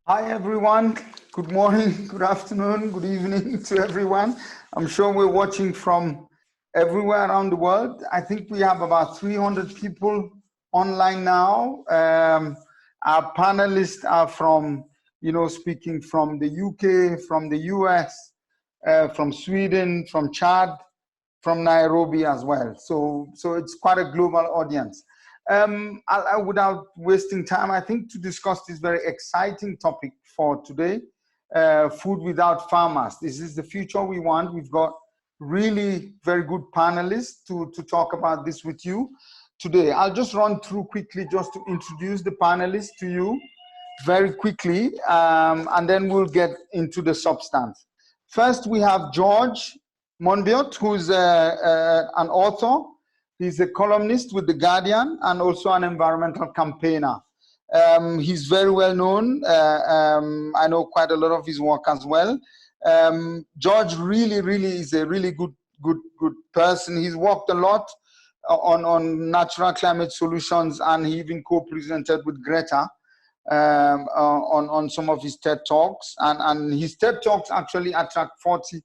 Hi everyone, good morning, good afternoon, good evening to everyone. I'm sure we're watching from everywhere around the world. I think we have about 300 people online now. Our panelists are from, speaking from the UK, from the US, from Sweden, from Chad, from Nairobi as well. So it's quite a global audience. Without wasting time, I think to discuss this very exciting topic for today, food without farmers. This is the future we want. We've got really very good panelists to talk about this with you today. I'll just run through quickly just to introduce the panelists to you very quickly, and then we'll get into the substance. First, we have George Monbiot, who's an author. He's a columnist with The Guardian and also an environmental campaigner. He's very well known. I know quite a lot of his work as well. George really is a really good person. He's worked a lot on natural climate solutions, and he even co-presented with Greta on some of his TED Talks. And his TED Talks actually attract 40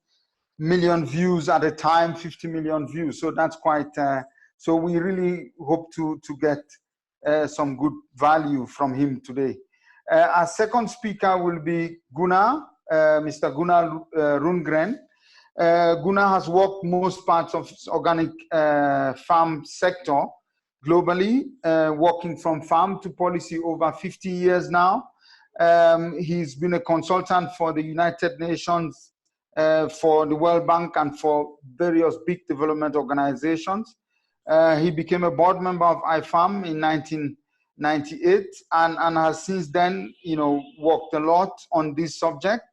million views at a time, 50 million views. So that's quite... So we really hope to get some good value from him today. Our second speaker will be Gunnar, Mr. Gunnar Rundgren. Gunnar has worked most parts of organic farm sector globally, working from farm to policy over 50 years now. He's been a consultant for the United Nations, for the World Bank, and for various big development organizations. He became a board member of IFAM in 1998 and has since then, worked a lot on this subject.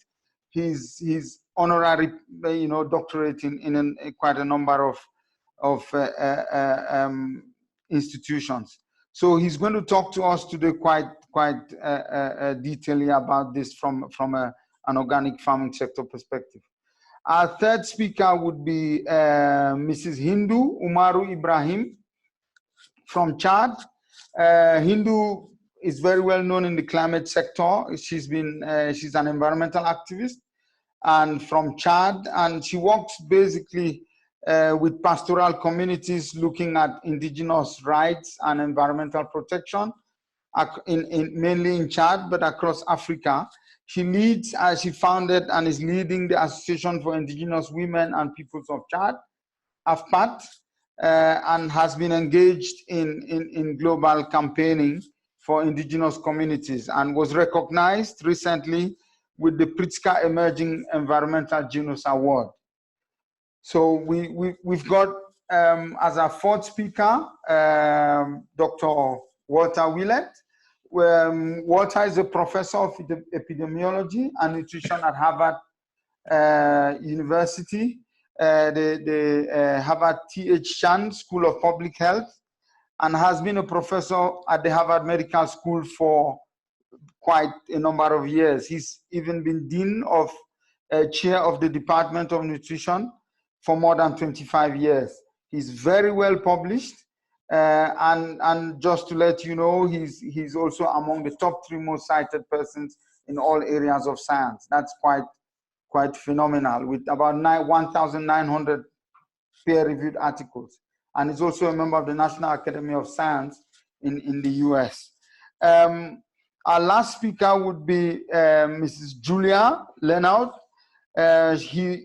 He's honorary, doctorate in quite a number of institutions. So he's going to talk to us today quite detailedly about this from an organic farming sector perspective. Our third speaker would be Mrs. Hindou Oumarou Ibrahim from Chad. Hindou is very well known in the climate sector. She's an environmental activist and from Chad, and she works basically with pastoral communities looking at indigenous rights and environmental protection, mainly in Chad, but across Africa. She founded and is leading the Association for Indigenous Women and Peoples of Chad, AFPAT, and has been engaged in global campaigning for indigenous communities and was recognized recently with the Pritzker Emerging Environmental Genius Award. So we've got, as our fourth speaker, Dr. Walter Willett. Walter is a professor of epidemiology and nutrition at Harvard University, the Harvard T.H. Chan School of Public Health, and has been a professor at the Harvard Medical School for quite a number of years. He's even been dean of chair of the Department of Nutrition for more than 25 years. He's very well published. And just to let you know, he's also among the top 3 most cited persons in all areas of science. That's quite phenomenal, with about 1,900 peer-reviewed articles. And he's also a member of the National Academy of Science in the US. Our last speaker would be Mrs. Julia Leonard.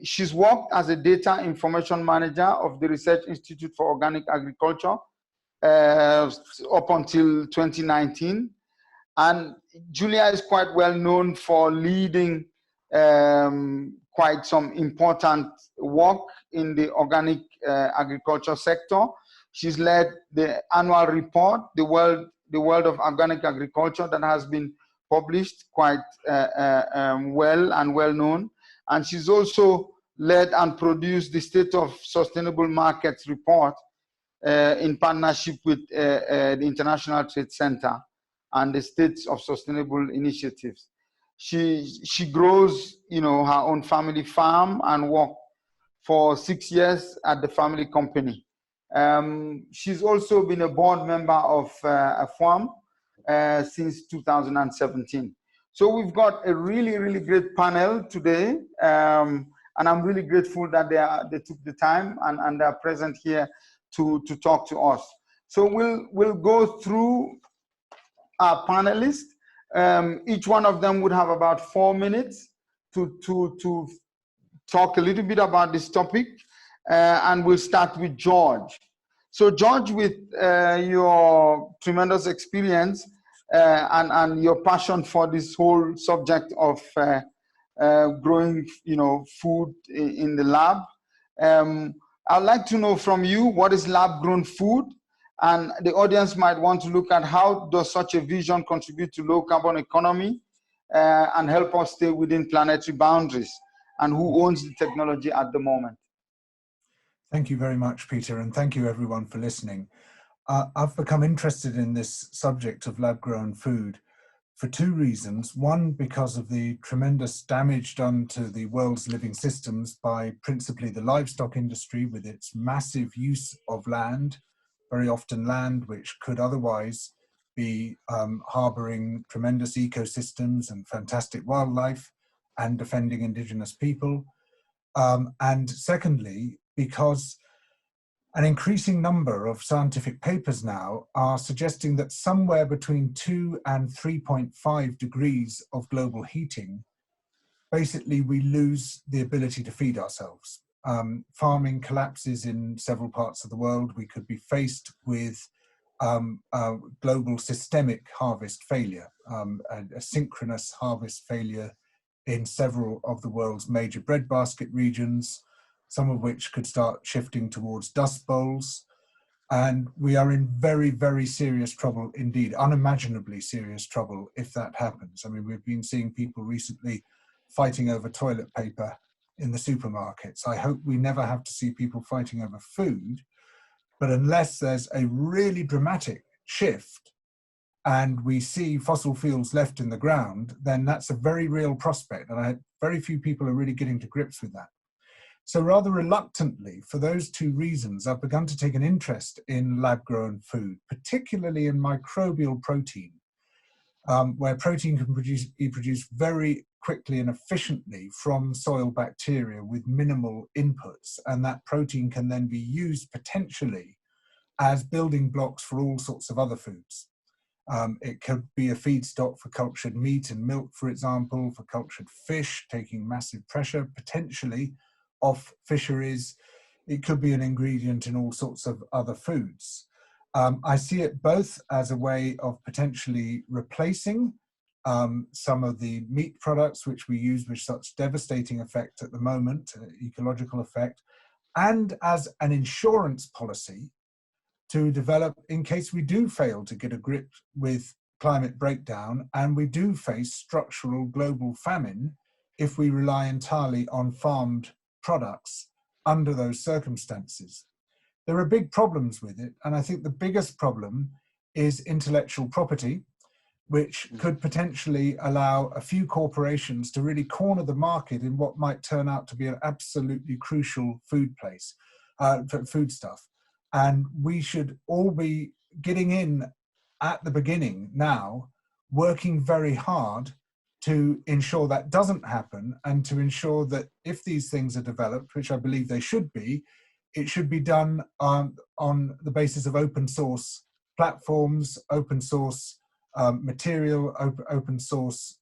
She's worked as a data information manager of the Research Institute for Organic Agriculture up until 2019, and Julia is quite well known for leading quite some important work in the organic agriculture sector. She's led the annual report, the World of Organic Agriculture, that has been published quite well and well known, and she's also led and produced the State of Sustainable Markets report in partnership with the International Trade Center and the States of Sustainable Initiatives. She grows, her own family farm and worked for 6 years at the family company. She's also been a board member of a farm since 2017. So we've got a really, really great panel today. And I'm really grateful that they took the time and they're present here to talk to us. So we'll go through our panelists. Each one of them would have about 4 minutes to talk a little bit about this topic. And we'll start with George. So George, with your tremendous experience and your passion for this whole subject of growing, food in the lab, I'd like to know from you, what is lab-grown food? And the audience might want to look at how does such a vision contribute to low-carbon economy and help us stay within planetary boundaries, and who owns the technology at the moment? Thank you very much, Peter, and thank you everyone for listening. I've become interested in this subject of lab-grown food for two reasons. One, because of the tremendous damage done to the world's living systems by principally the livestock industry with its massive use of land, very often land which could otherwise be harboring tremendous ecosystems and fantastic wildlife and defending indigenous people. And secondly, because an increasing number of scientific papers now are suggesting that somewhere between 2 and 3.5 degrees of global heating, basically we lose the ability to feed ourselves. Farming collapses in several parts of the world. We could be faced with global systemic harvest failure, a synchronous harvest failure in several of the world's major breadbasket regions, some of which could start shifting towards dust bowls. And we are in very, very serious trouble indeed, unimaginably serious trouble if that happens. I mean, we've been seeing people recently fighting over toilet paper in the supermarkets. I hope we never have to see people fighting over food, but unless there's a really dramatic shift and we see fossil fuels left in the ground, then that's a very real prospect. And very few people are really getting to grips with that. So rather reluctantly, for those two reasons, I've begun to take an interest in lab-grown food, particularly in microbial protein, where protein can be produced very quickly and efficiently from soil bacteria with minimal inputs. And that protein can then be used potentially as building blocks for all sorts of other foods. It could be a feedstock for cultured meat and milk, for example, for cultured fish, taking massive pressure, potentially, off fisheries. It could be an ingredient in all sorts of other foods. I see it both as a way of potentially replacing some of the meat products which we use with such devastating effect at the moment, ecological effect, and as an insurance policy to develop in case we do fail to get a grip with climate breakdown and we do face structural global famine if we rely entirely on farmed products under those circumstances. There are big problems with it, and I think the biggest problem is intellectual property, which could potentially allow a few corporations to really corner the market in what might turn out to be an absolutely crucial foodstuff. And we should all be getting in at the beginning now, working very hard to ensure that doesn't happen, and to ensure that if these things are developed, which I believe they should be, it should be done on the basis of open source platforms, open source material, open source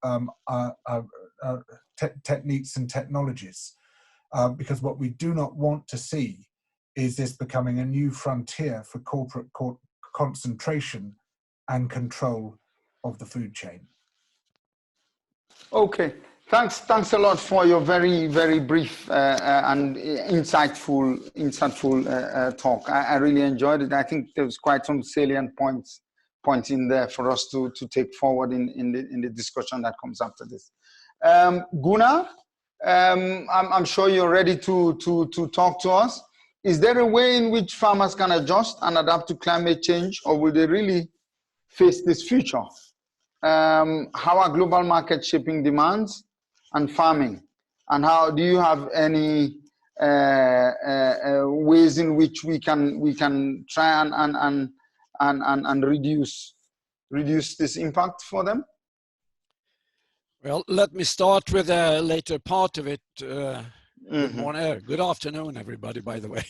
techniques and technologies. Because what we do not want to see is this becoming a new frontier for corporate concentration and control of the food chain. Okay, thanks a lot for your very, very brief and insightful talk. I really enjoyed it. I think there was quite some salient points in there for us to take forward in the discussion that comes after this. Gunnar, I'm sure you're ready to talk to us. Is there a way in which farmers can adjust and adapt to climate change, or will they really face this future? How are global markets shaping demands and farming? And how do you have any ways in which we can try and reduce this impact for them? Well, let me start with the later part of it. Good morning, good afternoon, everybody, by the way.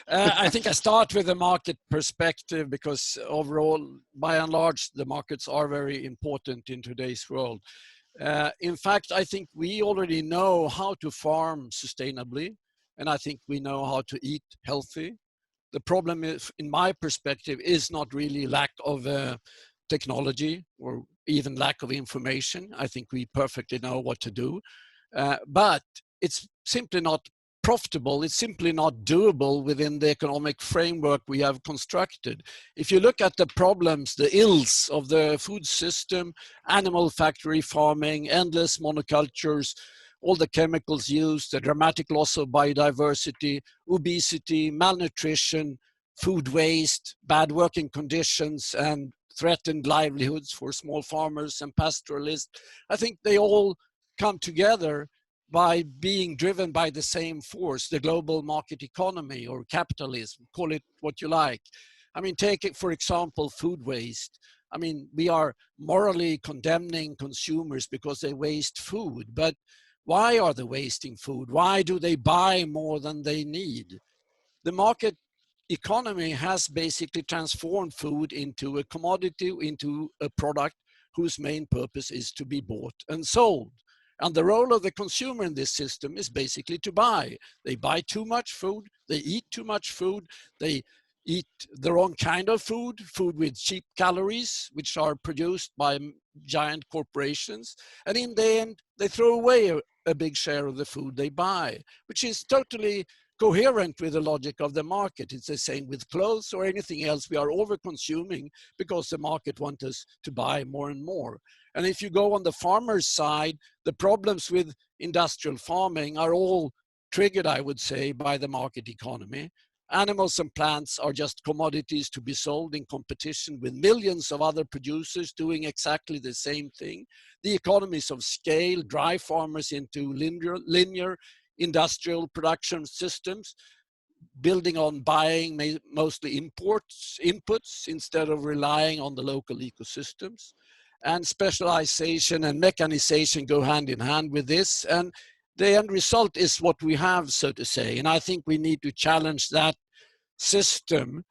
I think I start with the market perspective because overall, by and large, the markets are very important in today's world. In fact, I think we already know how to farm sustainably, and I think we know how to eat healthy. The problem is, in my perspective, is not really lack of technology or even lack of information. I think we perfectly know what to do, but it's simply not profitable. It's simply not doable within the economic framework we have constructed. If you look at the problems, the ills of the food system, animal factory farming, endless monocultures, all the chemicals used, the dramatic loss of biodiversity, obesity, malnutrition, food waste, bad working conditions, and threatened livelihoods for small farmers and pastoralists, I think they all come together by being driven by the same force, the global market economy or capitalism, call it what you like. I mean, take it, for example, food waste. I mean, we are morally condemning consumers because they waste food, but why are they wasting food? Why do they buy more than they need? The market economy has basically transformed food into a commodity, into a product whose main purpose is to be bought and sold. And the role of the consumer in this system is basically to buy. They buy too much food, they eat too much food, they eat the wrong kind of food, food with cheap calories, which are produced by giant corporations. And in the end, they throw away a big share of the food they buy, which is totally coherent with the logic of the market. It's the same with clothes or anything else. We are over consuming because the market wants us to buy more and more. And if you go on the farmer's side, the problems with industrial farming are all triggered, I would say, by the market economy. Animals and plants are just commodities to be sold in competition with millions of other producers doing exactly the same thing. The economies of scale drive farmers into linear industrial production systems, building on buying mostly inputs instead of relying on the local ecosystems. And specialization and mechanization go hand in hand with this. And the end result is what we have, so to say. And I think we need to challenge that system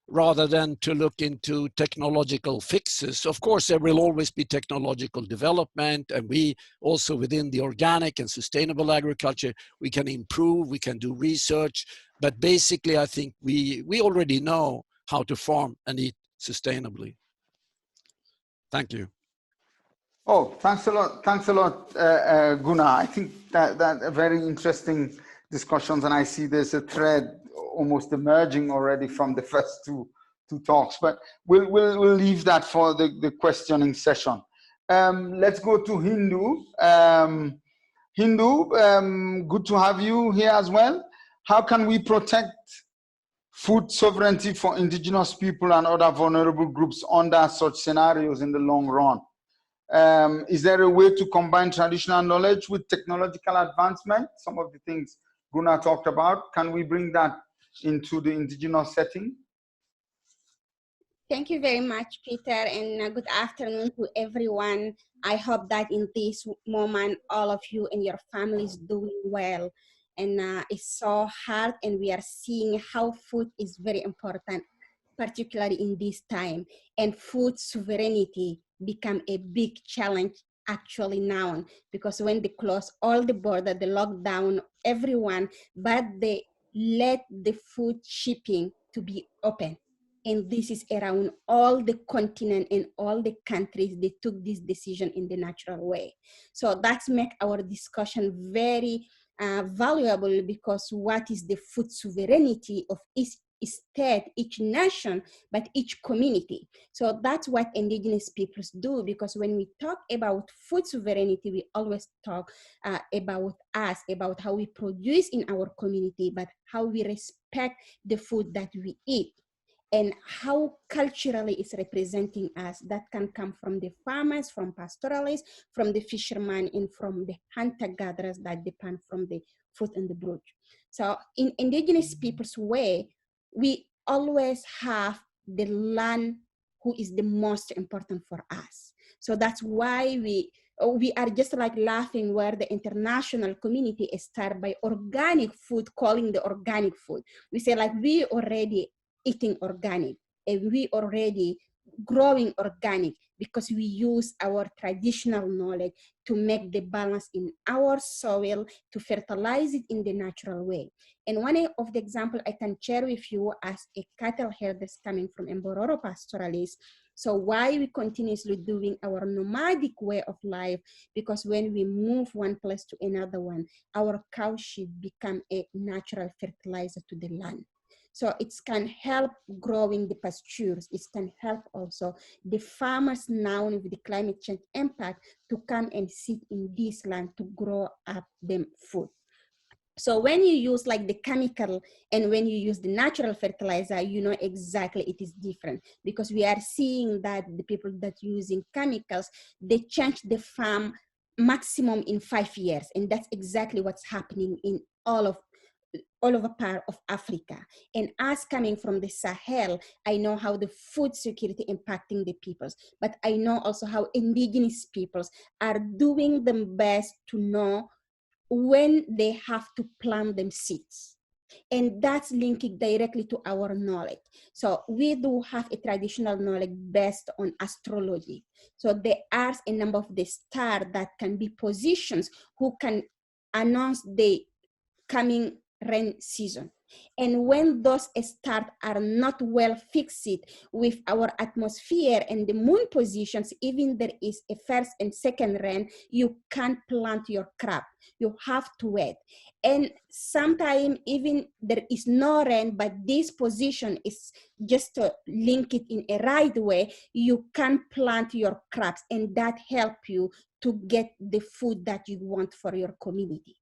rather than to look into technological fixes. Of course, there will always be technological development, and we also within the organic and sustainable agriculture, we can improve, we can do research, but basically I think we already know how to farm and eat sustainably. Thank you. Oh, thanks a lot, Gunnar. I think that a very interesting discussions, and I see there's a thread almost emerging already from the first two talks. But we'll leave that for the questioning session. Let's go to Hindou. Hindou, good to have you here as well. How can we protect food sovereignty for indigenous people and other vulnerable groups under such scenarios in the long run? Is there a way to combine traditional knowledge with technological advancement? Some of the things Gunnar talked about, can we bring that into the indigenous setting? Thank you very much, Peter, and good afternoon to everyone. I hope that in this moment, all of you and your families doing well. And it's so hard, and we are seeing how food is very important, particularly in this time. And food sovereignty become a big challenge actually now, because when they close all the border, the lockdown, everyone, but they let the food shipping to be open. And this is around all the continent and all the countries, they took this decision in the natural way. So that's make our discussion very valuable, because what is the food sovereignty of each state, each nation, but each community. So that's what indigenous peoples do, because when we talk about food sovereignty, we always talk about us, about how we produce in our community, but how we respect the food that we eat, and how culturally it's representing us. That can come from the farmers, from pastoralists, from the fishermen, and from the hunter-gatherers that depend from the food and the brood. So in indigenous people's way, we always have the land who is the most important for us. So that's why we are just like laughing where the international community started by organic food, calling the organic food. We say like we already eating organic and we already growing organic because we use our traditional knowledge to make the balance in our soil, to fertilize it in the natural way. And one of the example I can share with you as a cattle herder coming from Oumarou pastoralist. So why we continuously doing our nomadic way of life, because when we move one place to another one, our cow should become a natural fertilizer to the land. So it can help growing the pastures. It can help also the farmers now with the climate change impact to come and sit in this land to grow up them food. So when you use like the chemical and when you use the natural fertilizer, you know exactly it is different, because we are seeing that the people that using chemicals, they change the farm maximum in 5 years. And that's exactly what's happening in all over part of Africa. And us coming from the Sahel, I know how the food security impacting the peoples, but I know also how indigenous peoples are doing the best to know when they have to plant them seeds. And that's linking directly to our knowledge. So we do have a traditional knowledge based on astrology. So there are a number of the stars that can be positions who can announce the coming rain season. And when those stars are not well fixed with our atmosphere and the moon positions, even there is a first and second rain, you can't plant your crop. You have to wait. And sometimes even there is no rain, but this position is just to link it in a right way, you can plant your crops, and that help you to get the food that you want for your community.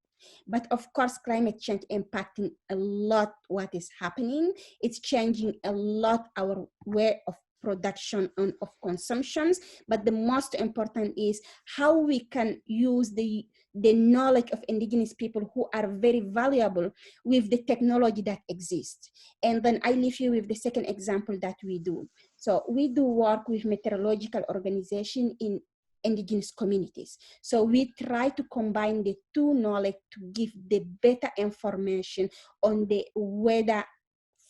But of course, climate change impacting a lot what is happening. It's changing a lot our way of production and of consumptions. But the most important is how we can use the knowledge of indigenous people who are very valuable with the technology that exists. And then I leave you with the second example that we do. So we do work with meteorological organization in indigenous communities. So we try to combine the two knowledge to give the better information on the weather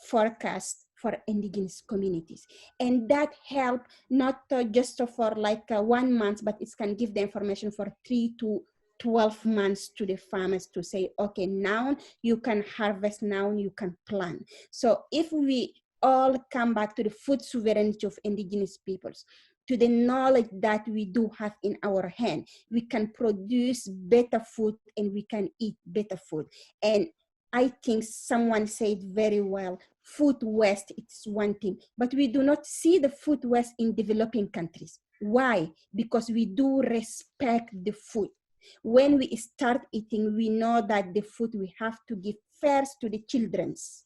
forecast for indigenous communities. And that help not just for like 1 month, but it can give the information for 3 to 12 months to the farmers to say, okay, now you can harvest, now you can plant. So if we all come back to the food sovereignty of indigenous peoples, to the knowledge that we do have in our hand, we can produce better food and we can eat better food. And I think someone said very well, food waste, it's one thing, but we do not see the food waste in developing countries. Why? Because we do respect the food. When we start eating, we know that the food we have to give first to the children's,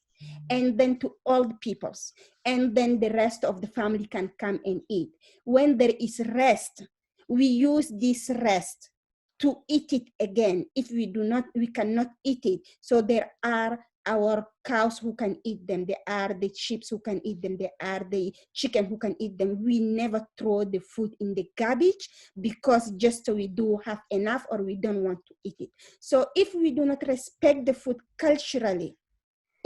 and then to old peoples, and then the rest of the family can come and eat. When there is rest, we use this rest to eat it again. If we do not, we cannot eat it. So there are our cows who can eat them. There are the sheep who can eat them. There are the chicken who can eat them. We never throw the food in the garbage because just so we do have enough or we don't want to eat it. So if we do not respect the food culturally,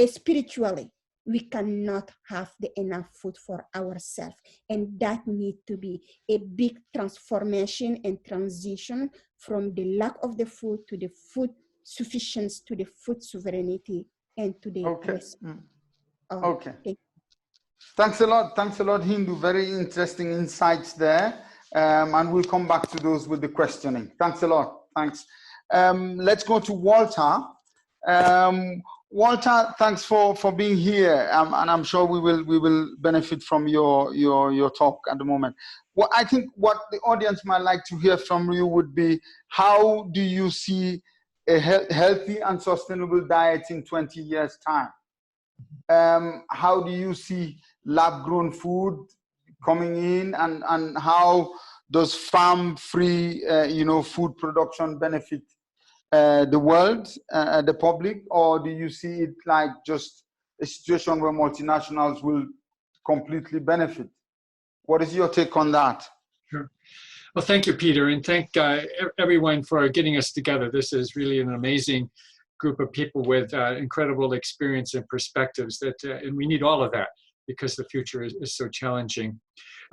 spiritually, we cannot have the enough food for ourselves. And that needs to be a big transformation and transition from the lack of the food to the food sufficiency, to the food sovereignty, and to the Okay. Thanks a lot, Hindou. Very interesting insights there. And we'll come back to those with the questioning. Thanks a lot. Thanks. Let's go to Walter. Walter, thanks for being here, and I'm sure we will benefit from your talk at the moment. Well, I think what the audience might like to hear from you would be, how do you see a healthy and sustainable diet in 20 years' time? How do you see lab-grown food coming in, and how does farm-free, food production benefit the world, the public, or do you see it like just a situation where multinationals will completely benefit? What is your take on that? Sure. Well, thank you, Peter, and thank everyone for getting us together. This is really an amazing group of people with incredible experience and perspectives and we need all of that because the future is so challenging.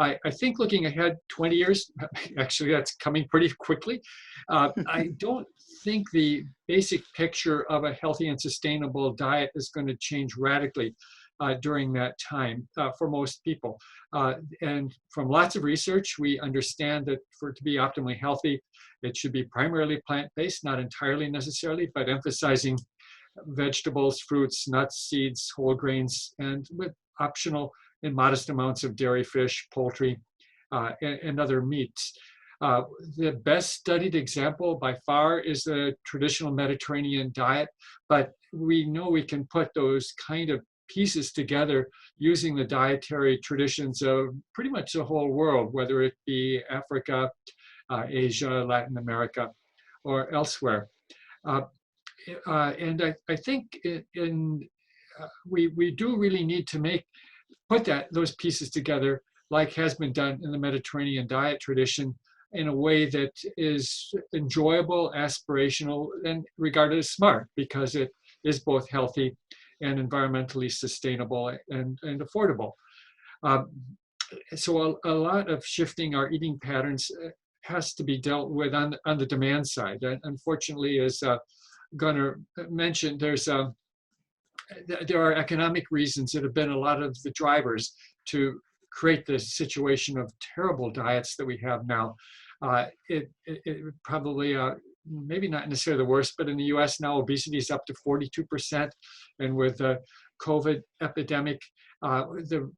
I think looking ahead 20 years, actually that's coming pretty quickly, I don't think the basic picture of a healthy and sustainable diet is going to change radically during that time for most people. And from lots of research, we understand that for it to be optimally healthy, it should be primarily plant-based, not entirely necessarily, but emphasizing vegetables, fruits, nuts, seeds, whole grains, and with optional and modest amounts of dairy, fish, poultry, and other meats. The best studied example by far is the traditional Mediterranean diet, but we know we can put those kind of pieces together using the dietary traditions of pretty much the whole world, whether it be Africa, Asia, Latin America, or elsewhere. And I think we do really need to put those pieces together like has been done in the Mediterranean diet tradition in a way that is enjoyable, aspirational, and regarded as smart because it is both healthy and environmentally sustainable and affordable. So a lot of shifting our eating patterns has to be dealt with on the demand side. Unfortunately, as Gunnar mentioned, there are economic reasons that have been a lot of the drivers to create this situation of terrible diets that we have now. It probably, maybe not necessarily the worst, but in the US now, obesity is up to 42%. And with the COVID epidemic, the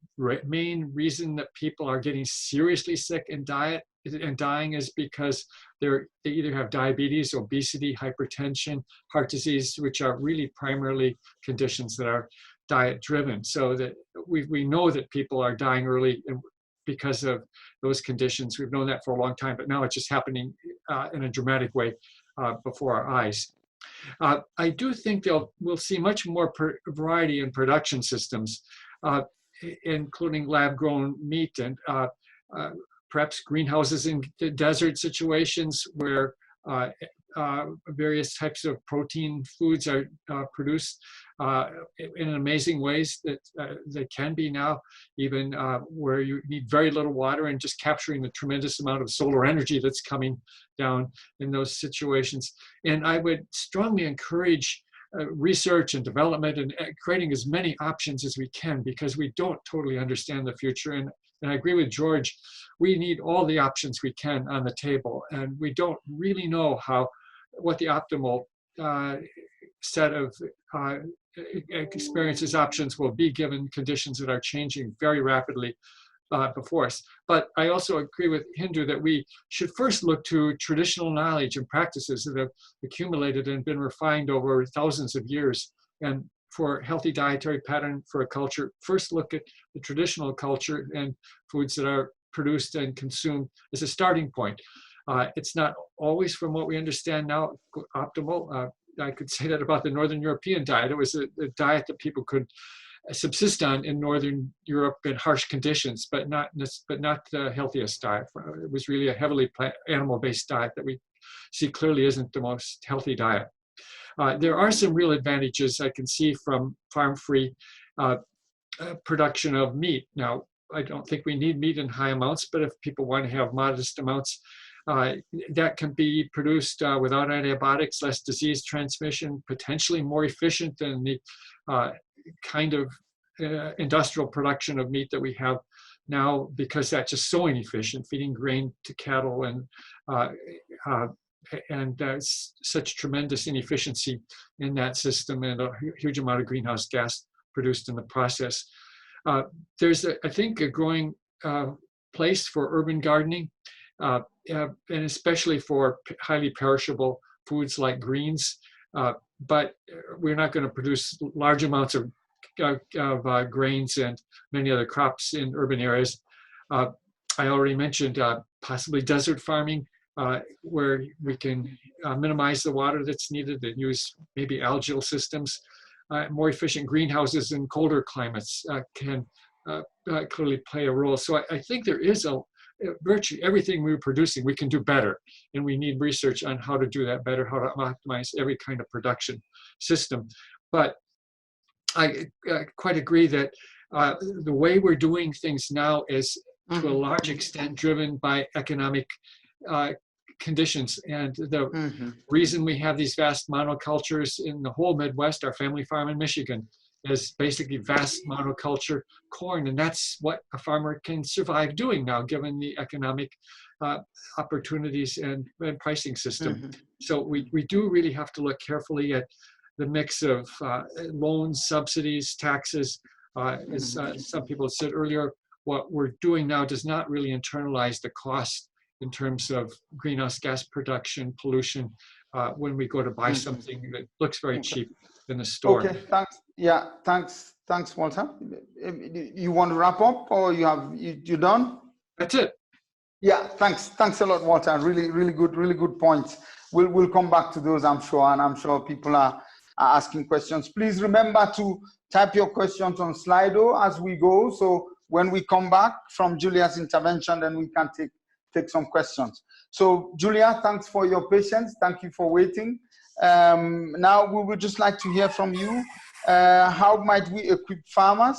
main reason that people are getting seriously sick and dying is because they either have diabetes, obesity, hypertension, heart disease, which are really primarily conditions that are diet driven. So that we know that people are dying early because of those conditions. We've known that for a long time, but now it's just happening in a dramatic way before our eyes. I do think we'll see much more variety in production systems, including lab-grown meat and perhaps greenhouses in desert situations where various types of protein foods are produced in amazing ways that they can be now, even where you need very little water and just capturing the tremendous amount of solar energy that's coming down in those situations. And I would strongly encourage research and development and creating as many options as we can, because we don't totally understand the future. And I agree with George, we need all the options we can on the table. And we don't really know what the optimal set of experiences, options will be given conditions that are changing very rapidly before us. But I also agree with Hindou that we should first look to traditional knowledge and practices that have accumulated and been refined over thousands of years. And for healthy dietary pattern for a culture, first look at the traditional culture and foods that are produced and consumed as a starting point. It's not always, from what we understand now, optimal. I could say that about the Northern European diet. It was a diet that people could subsist on in Northern Europe in harsh conditions, but not the healthiest diet. It was really a heavily animal-based diet that we see clearly isn't the most healthy diet. There are some real advantages I can see from farm-free production of meat. Now, I don't think we need meat in high amounts, but if people want to have modest amounts, that can be produced without antibiotics, less disease transmission, potentially more efficient than the kind of industrial production of meat that we have now, because that's just so inefficient, feeding grain to cattle and such tremendous inefficiency in that system and a huge amount of greenhouse gas produced in the process. There's, I think, a growing place for urban gardening, and especially for highly perishable foods like greens. But we're not going to produce large amounts of grains and many other crops in urban areas. I already mentioned possibly desert farming, where we can minimize the water that's needed and use maybe algal systems. More efficient greenhouses in colder climates can clearly play a role. So I think there is virtually everything we're producing, we can do better. And we need research on how to do that better, how to optimize every kind of production system. But I quite agree that the way we're doing things now is to a large extent driven by economic conditions. And the reason we have these vast monocultures in the whole Midwest, our family farm in Michigan, is basically vast monoculture corn. And that's what a farmer can survive doing now, given the economic opportunities and pricing system. So we do really have to look carefully at the mix of loans, subsidies, taxes. As some people said earlier, what we're doing now does not really internalize the cost in terms of greenhouse gas production, pollution, when we go to buy something that looks very cheap in the store. Okay, thanks. Yeah, thanks, Walter. You want to wrap up, or you done? That's it. Yeah, thanks a lot, Walter. Really good points. We'll come back to those, I'm sure, and I'm sure people are asking questions. Please remember to type your questions on Slido as we go. So when we come back from Julia's intervention, then we can take some questions. So Julia, thanks for your patience. Thank you for waiting. Now we would just like to hear from you. How might we equip farmers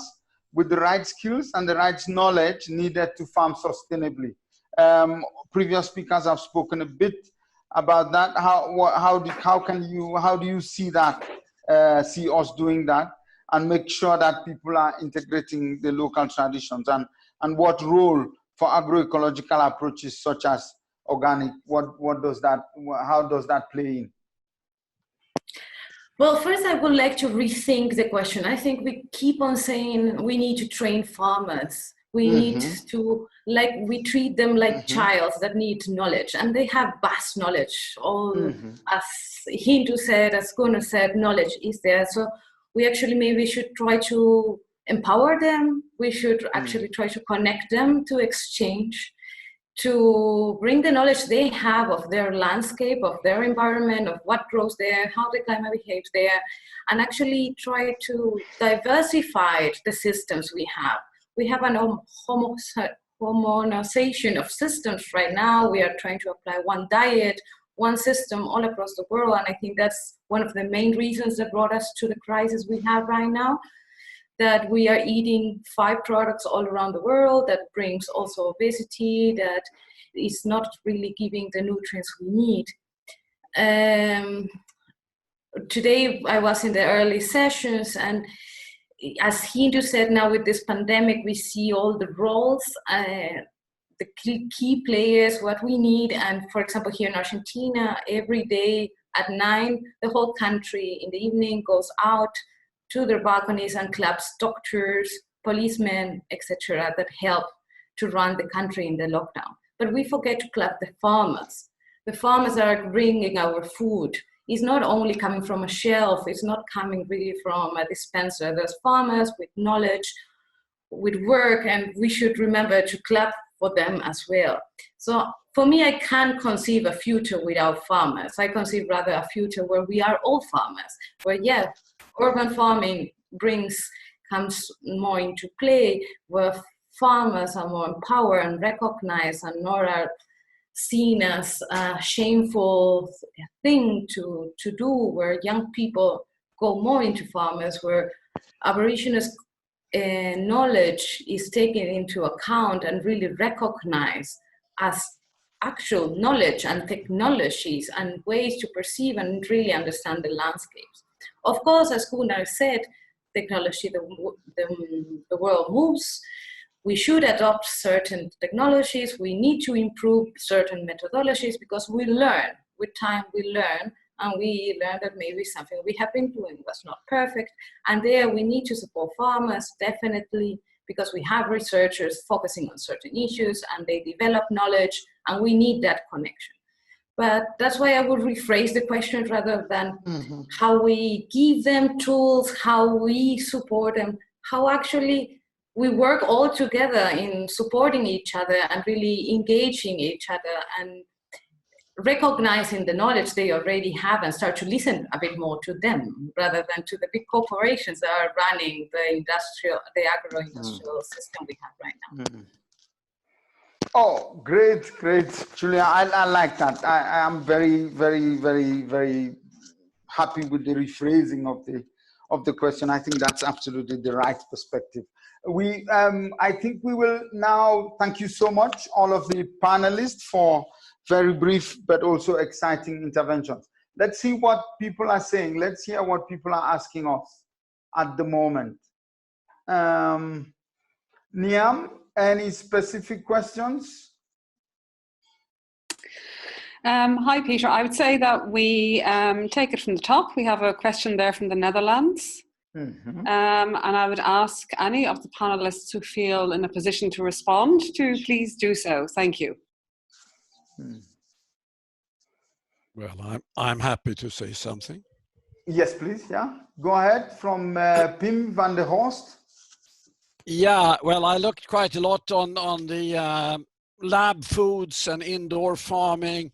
with the right skills and the right knowledge needed to farm sustainably? Previous speakers have spoken a bit about that. How do you see that? See us doing that and make sure that people are integrating the local traditions, and what role for agroecological approaches such as organic? How does that play in? Well, first I would like to rethink the question. I think we keep on saying we need to train farmers. We need to, we treat them like childs that need knowledge, and they have vast knowledge. As Hindou said, as Gunnar said, knowledge is there. So we actually maybe should try to empower them. We should actually try to connect them, to exchange, to bring the knowledge they have of their landscape, of their environment, of what grows there, how the climate behaves there, and actually try to diversify the systems we have. We have an homogenization of systems right now. We are trying to apply one diet, one system all across the world, and I think that's one of the main reasons that brought us to the crisis we have right now, that we are eating 5 products all around the world that brings also obesity, that is not really giving the nutrients we need. Today I was in the early sessions, and as Hindou said, now with this pandemic, we see all the roles, the key players, what we need. And for example, here in Argentina, every day at 9, the whole country in the evening goes out to their balconies and claps doctors, policemen, etc., that help to run the country in the lockdown. But we forget to clap the farmers. The farmers are bringing our food. It's not only coming from a shelf, it's not coming really from a dispenser. There's farmers with knowledge, with work, and we should remember to clap for them as well. So for me, I can't conceive a future without farmers. I conceive rather a future where we are all farmers, where urban farming comes more into play, where farmers are more empowered and recognized and not are seen as a shameful thing to do, where young people go more into farmers, where Aboriginals' knowledge is taken into account and really recognized as actual knowledge and technologies and ways to perceive and really understand the landscapes. Of course, as Gunnar said, technology, the world moves. We should adopt certain technologies. We need to improve certain methodologies because we learn. With time, we learn, and we learn that maybe something we have been doing was not perfect. And there we need to support farmers, definitely, because we have researchers focusing on certain issues and they develop knowledge, and we need that connection. But that's why I would rephrase the question rather than how we give them tools, how we support them, how actually we work all together in supporting each other and really engaging each other. And recognizing the knowledge they already have and start to listen a bit more to them rather than to the big corporations that are running the agro-industrial system we have right now. Oh, great, Julia. I like that. I am very, very, very, very happy with the rephrasing of the question. I think that's absolutely the right perspective. I think we will now, thank you so much, all of the panelists, for very brief but also exciting interventions. Let's see what people are saying. Let's hear what people are asking us at the moment. Niam, any specific questions? Hi, Peter. I would say that we take it from the top. We have a question there from the Netherlands. And I would ask any of the panelists who feel in a position to respond to please do so. Thank you. Well, I'm happy to say something. Yes, please. Yeah, go ahead. From Pim van der Horst. Yeah, well, I looked quite a lot on the lab foods and indoor farming,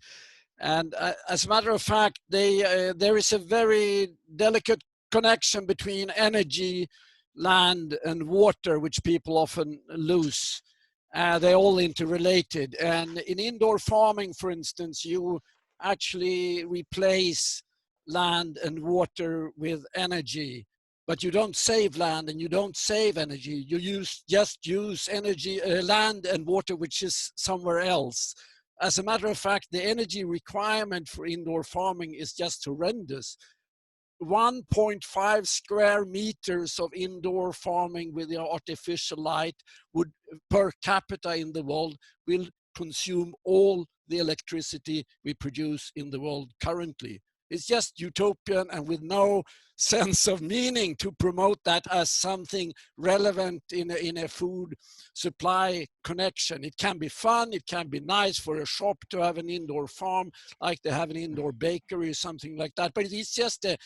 and as a matter of fact, there is a very delicate connection between energy, land, and water, which people often lose. They're all interrelated, and in indoor farming, for instance, you actually replace land and water with energy, but you don't save land and you don't save energy. You just use energy, land and water which is somewhere else. As a matter of fact, the energy requirement for indoor farming is just horrendous. 1.5 square meters of indoor farming with the artificial light would, per capita in the world, will consume all the electricity we produce in the world currently. It's just utopian and with no sense of meaning to promote that as something relevant in a food supply connection. It can be fun, it can be nice for a shop to have an indoor farm, like they have an indoor bakery or something like that, but it's just a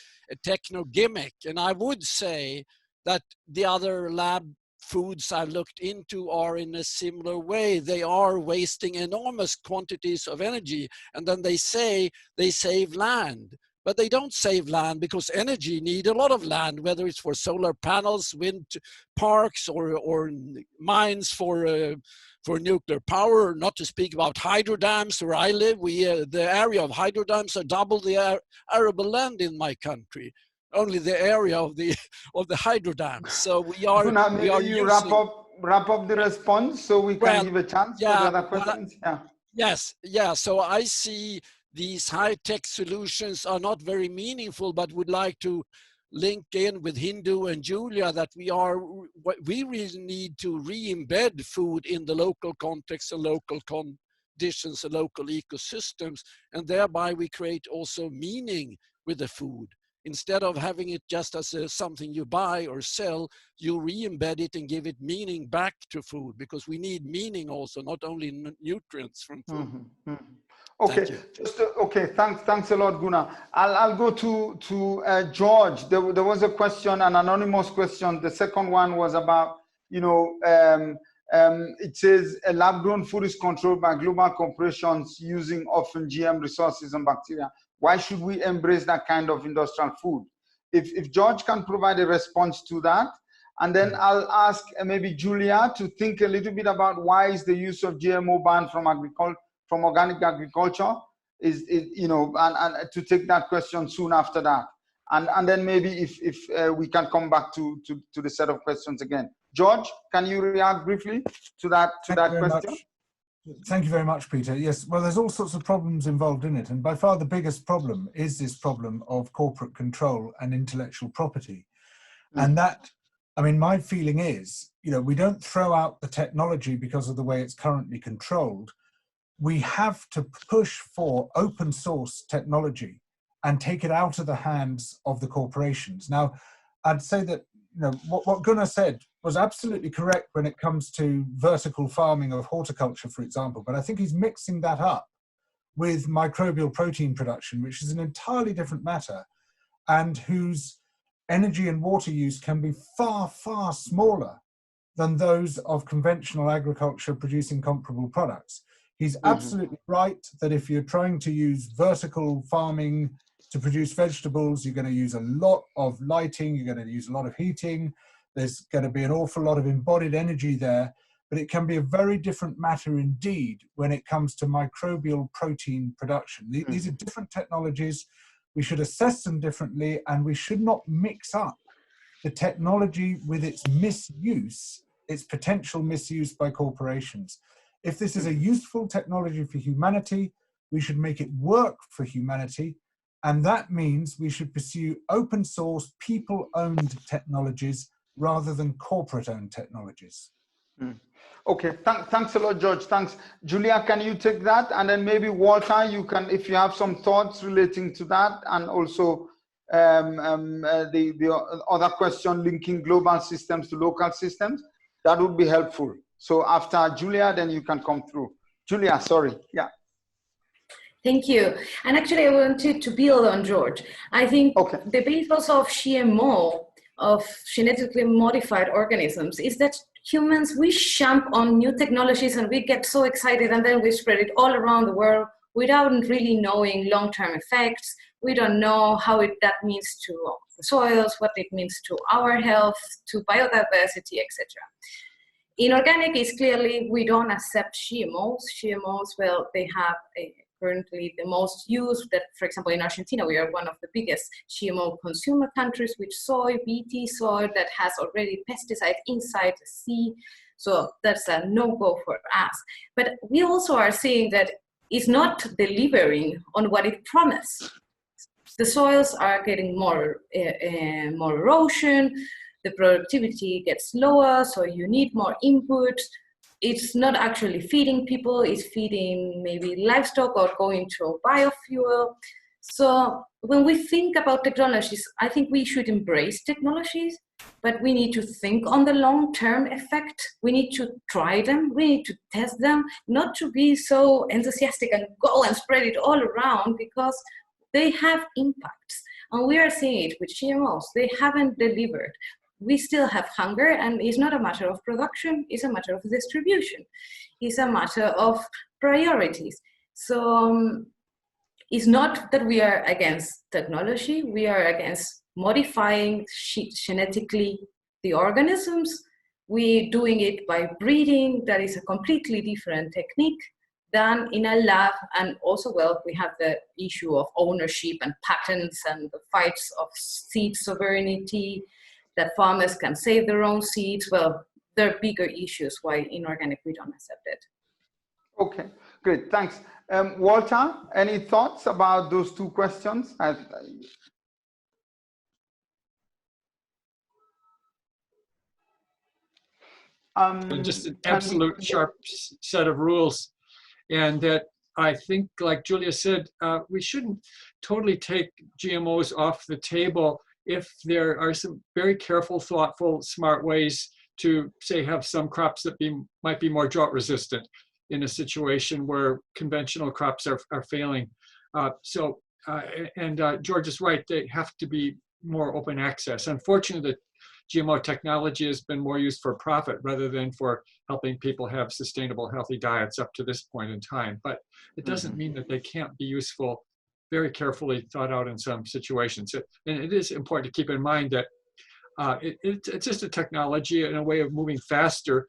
techno gimmick. And I would say that the other lab foods I've looked into are in a similar way. They are wasting enormous quantities of energy, and then they say they save land. But they don't save land because energy need a lot of land, whether it's for solar panels, wind parks, or mines for nuclear power, not to speak about hydro dams where I live. The area of hydro dams are double the arable land in my country. Only the area of the hydro dams. So we are. Gunnar, we are you using, wrap up the response so we can give a chance for the other questions. Yes. So I see these high-tech solutions are not very meaningful, but would like to link in with Hindou and Julia that we really need to re-embed food in the local context and local conditions and local ecosystems, and thereby we create also meaning with the food. Instead of having it just as something you buy or sell, you re-embed it and give it meaning back to food, because we need meaning also, not only nutrients from food. Okay, thanks a lot, Gunnar. I'll go to George. There was a question, an anonymous question. The second one was about, it says lab-grown food is controlled by global corporations using often GM resources and bacteria. Why should we embrace that kind of industrial food? If George can provide a response to that, and then I'll ask maybe Julia to think a little bit about why is the use of GMO banned from organic agriculture, and to take that question soon after that. And then maybe if we can come back to the set of questions again. George, can you react briefly to that question? Thank you very much, Peter. Yes, well, there's all sorts of problems involved in it. And by far the biggest problem is this problem of corporate control and intellectual property. And that, I mean, my feeling is, we don't throw out the technology because of the way it's currently controlled. We have to push for open source technology and take it out of the hands of the corporations. Now, I'd say that what Gunnar said was absolutely correct when it comes to vertical farming of horticulture, for example, but I think he's mixing that up with microbial protein production, which is an entirely different matter, and whose energy and water use can be far, far smaller than those of conventional agriculture producing comparable products. He's absolutely right that if you're trying to use vertical farming to produce vegetables, you're going to use a lot of lighting, you're going to use a lot of heating, there's going to be an awful lot of embodied energy there, but it can be a very different matter indeed when it comes to microbial protein production. These are different technologies. We should assess them differently, and we should not mix up the technology with its misuse, its potential misuse by corporations. If this is a useful technology for humanity, we should make it work for humanity. And that means we should pursue open source, people-owned technologies rather than corporate-owned technologies. Okay, thanks a lot, George. Thanks. Julia, can you take that? And then maybe Walter, you can, if you have some thoughts relating to that, and also the other question linking global systems to local systems, that would be helpful. So after Julia, then you can come through. Julia, sorry. Yeah. Thank you. And actually, I wanted to build on George. I think the basis of GMO, of genetically modified organisms, is that humans, we jump on new technologies and we get so excited, and then we spread it all around the world without really knowing long-term effects. We don't know how that means to the soils, what it means to our health, to biodiversity, etc. In organic, is clearly we don't accept GMOs. GMOs, well, they have currently the most used. That, for example, in Argentina, we are one of the biggest GMO consumer countries with soy, BT soy, that has already pesticide inside the sea. So that's a no-go for us. But we also are seeing that it's not delivering on what it promised. The soils are getting more erosion, the productivity gets lower, so you need more input. It's not actually feeding people, it's feeding maybe livestock or going to biofuel. So when we think about technologies, I think we should embrace technologies, but we need to think on the long-term effect. We need to try them, we need to test them, not to be so enthusiastic and go and spread it all around, because they have impacts. And we are seeing it with GMOs, they haven't delivered. We still have hunger, and it's not a matter of production, it's a matter of distribution. It's a matter of priorities. So it's not that we are against technology, we are against modifying genetically the organisms. We're doing it by breeding, that is a completely different technique than in a lab. And also, well, we have the issue of ownership and patents and the fights of seed sovereignty, that farmers can save their own seeds. Well, there are bigger issues why in organic we don't accept it. Okay, great, thanks. Walter, any thoughts about those two questions? Just an absolute sharp set of rules. And that I think, like Julia said, we shouldn't totally take GMOs off the table if there are some very careful, thoughtful, smart ways to, say, have some crops that might be more drought resistant in a situation where conventional crops are failing. George is right, they have to be more open access. Unfortunately, the GMO technology has been more used for profit rather than for helping people have sustainable, healthy diets up to this point in time. But it doesn't mean that they can't be useful, very carefully thought out in some situations. And it is important to keep in mind that it's just a technology and a way of moving faster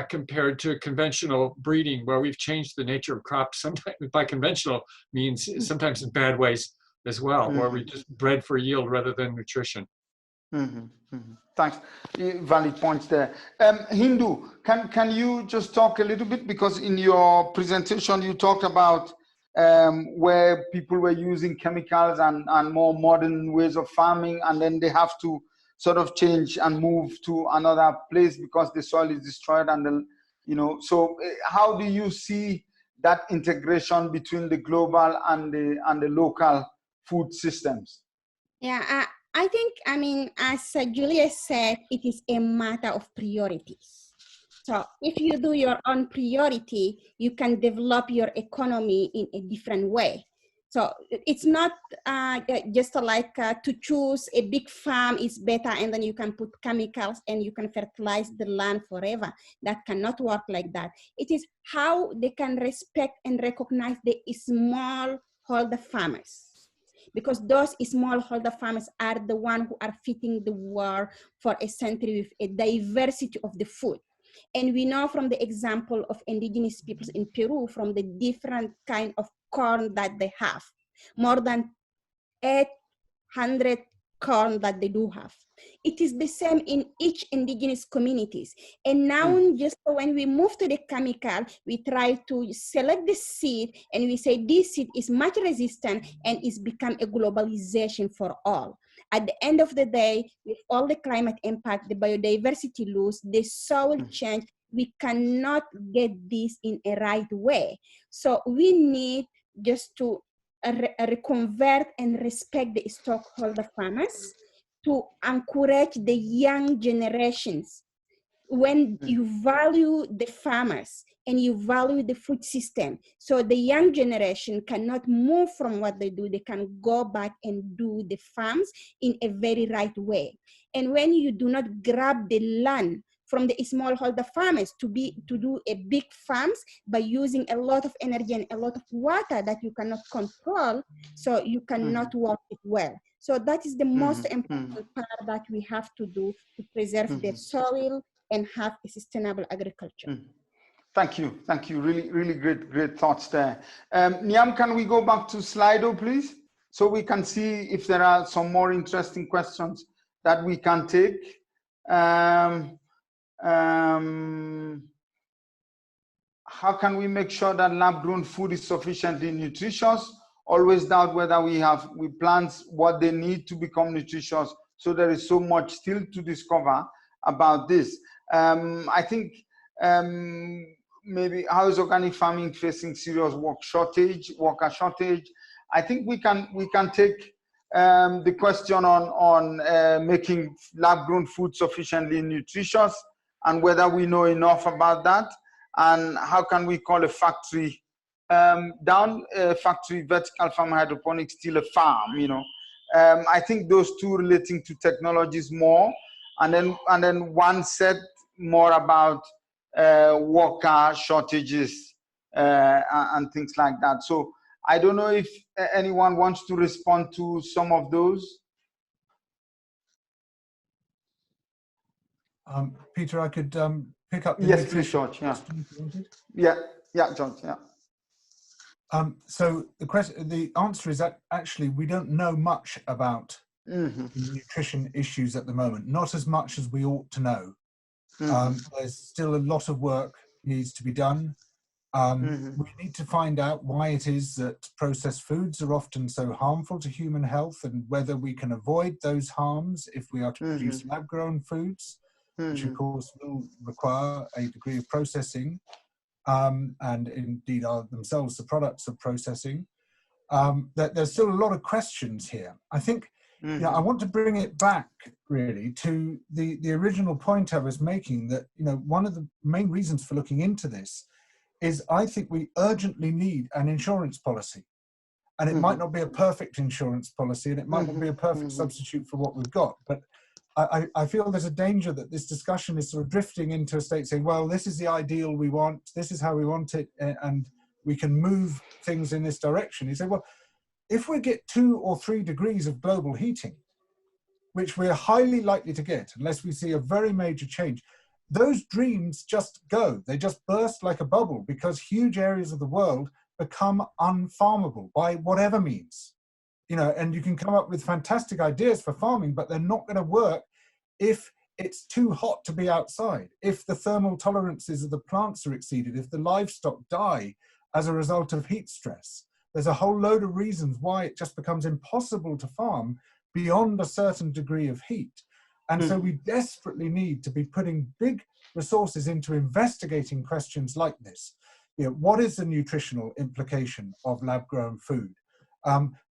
compared to conventional breeding, where we've changed the nature of crops, sometimes by conventional means, sometimes in bad ways as well, where we just bred for yield rather than nutrition. Thanks. Valid points there. Hindou, can you just talk a little bit, because in your presentation you talked about where people were using chemicals and more modern ways of farming, and then they have to sort of change and move to another place because the soil is destroyed, and then, so how do you see that integration between the global and the local food systems? Yeah, I think, as Julia said, it is a matter of priorities. So if you do your own priority, you can develop your economy in a different way. So it's not just like to choose a big farm is better and then you can put chemicals and you can fertilize the land forever. That cannot work like that. It is how they can respect and recognize the smallholder farmers. Because those smallholder farmers are the ones who are feeding the world for a century with a diversity of the food. And we know from the example of indigenous peoples in Peru, from the different kind of corn that they have, more than 800 corn that they do have. It is the same in each indigenous communities. And now just when we move to the chemical, we try to select the seed and we say this seed is much resistant and it's become a globalization for all. At the end of the day, with all the climate impact, the biodiversity loss, the soil change, we cannot get this in a right way. So we need just to reconvert and respect the stockholder farmers, to encourage the young generations. When you value the farmers and you value the food system, so the young generation cannot move from what they do, they can go back and do the farms in a very right way. And when you do not grab the land from the smallholder farmers to do a big farms by using a lot of energy and a lot of water that you cannot control, so you cannot work it well. So that is the most important part that we have to do to preserve the soil and have a sustainable agriculture. Thank you. Thank you. Really, really great thoughts there. Niam, can we go back to Slido, please? So we can see if there are some more interesting questions that we can take. How can we make sure that lab-grown food is sufficiently nutritious? Always doubt whether we plant what they need to become nutritious. So there is so much still to discover about this. I think maybe how is organic farming facing serious worker shortage? I think we can take the question on making lab-grown food sufficiently nutritious and whether we know enough about that, and how can we call a factory factory vertical farm hydroponics still a farm, you know. I think those two relating to technologies more, and then one said more about worker shortages and things like that. So I don't know if anyone wants to respond to some of those. Peter, I could pick up the yes, please, George. Yeah, George. Yeah. So the answer is that actually we don't know much about the nutrition issues at the moment, not as much as we ought to know. There's still a lot of work needs to be done. We need to find out why it is that processed foods are often so harmful to human health, and whether we can avoid those harms if we are to produce lab-grown foods, which of course will require a degree of processing, and indeed are themselves the products of processing. There's still a lot of questions here. I think I want to bring it back really to the original point I was making, that one of the main reasons for looking into this is I think we urgently need an insurance policy. And it might not be a perfect insurance policy, and it might not be a perfect substitute for what we've got, but I feel there's a danger that this discussion is sort of drifting into a state saying, well, this is the ideal we want, this is how we want it, and we can move things in this direction. You say, well, if we get 2 or 3 degrees of global heating, which we're highly likely to get unless we see a very major change, those dreams just go. They just burst like a bubble because huge areas of the world become unfarmable by whatever means. And you can come up with fantastic ideas for farming, but they're not going to work if it's too hot to be outside, if the thermal tolerances of the plants are exceeded, if the livestock die as a result of heat stress. There's a whole load of reasons why it just becomes impossible to farm beyond a certain degree of heat. And so we desperately need to be putting big resources into investigating questions like this. What is the nutritional implication of lab-grown food?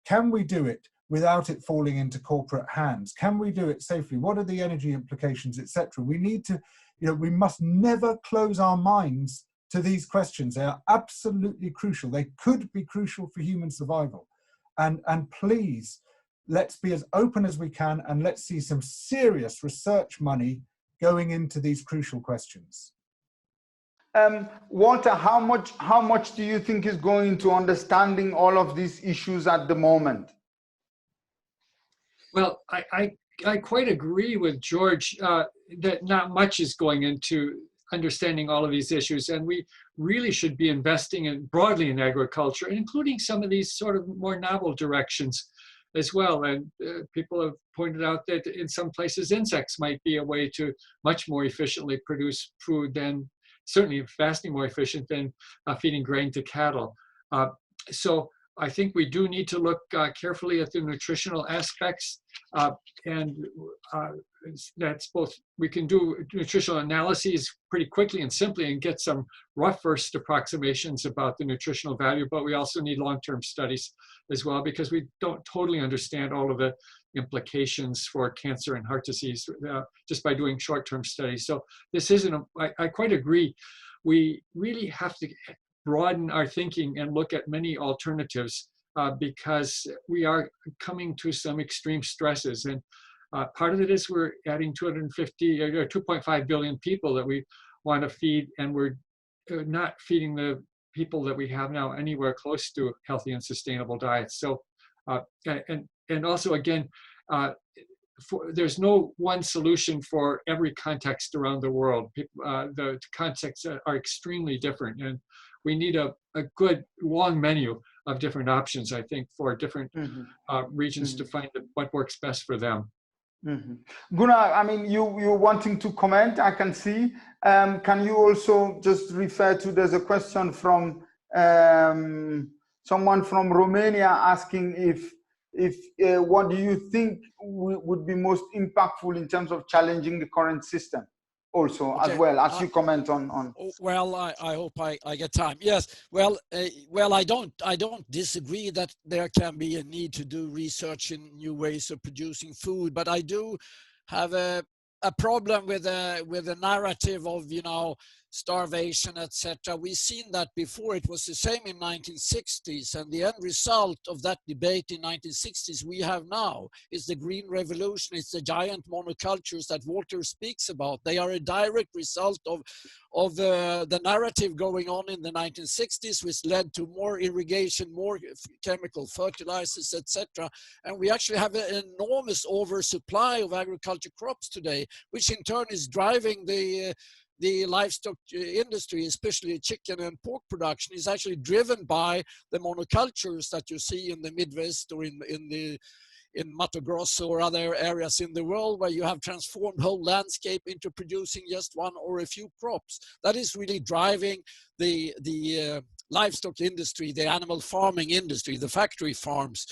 Can we do it without it falling into corporate hands? Can we do it safely? What are the energy implications, etc.? We need to, we must never close our minds to these questions. They are absolutely crucial. They could be crucial for human survival. And please, let's be as open as we can, and let's see some serious research money going into these crucial questions. Walter, how much do you think is going into understanding all of these issues at the moment? Well, I quite agree with George that not much is going into understanding all of these issues, and we really should be investing broadly in agriculture, including some of these sort of more novel directions as well. And people have pointed out that in some places insects might be a way to much more efficiently produce food than, certainly vastly more efficient than feeding grain to cattle. So I think we do need to look carefully at the nutritional aspects, and that's both, we can do nutritional analyses pretty quickly and simply and get some rough first approximations about the nutritional value, but we also need long-term studies as well, because we don't totally understand all of the implications for cancer and heart disease just by doing short-term studies. So this isn't, I quite agree, we really have to broaden our thinking and look at many alternatives because we are coming to some extreme stresses. And part of it is we're adding 250 or 2.5 billion people that we want to feed, and we're not feeding the people that we have now anywhere close to healthy and sustainable diets. So, and also again, there's no one solution for every context around the world. The contexts are extremely different, and we need a good long menu of different options, I think, for different regions to find what works best for them. Gunnar, I mean, you're wanting to comment, I can see. Can you also just refer to, there's a question from someone from Romania asking if what do you think would be most impactful in terms of challenging the current system? Also, okay, as well as you comment on. Well, I hope I get time. Yes. Well, I don't disagree that there can be a need to do research in new ways of producing food, but I do have a problem with a narrative of, you know, starvation, etc. We've seen that before. It was the same in 1960s, and the end result of that debate in 1960s we have now is the Green Revolution. It's the giant monocultures that Walter speaks about. They are a direct result of the narrative going on in the 1960s, which led to more irrigation, more chemical fertilizers, etc. And we actually have an enormous oversupply of agriculture crops today, which in turn is driving the livestock industry, especially chicken and pork production, is actually driven by the monocultures that you see in the Midwest or in Mato Grosso or other areas in the world where you have transformed whole landscape into producing just one or a few crops. That is really driving the livestock industry, the animal farming industry, the factory farms.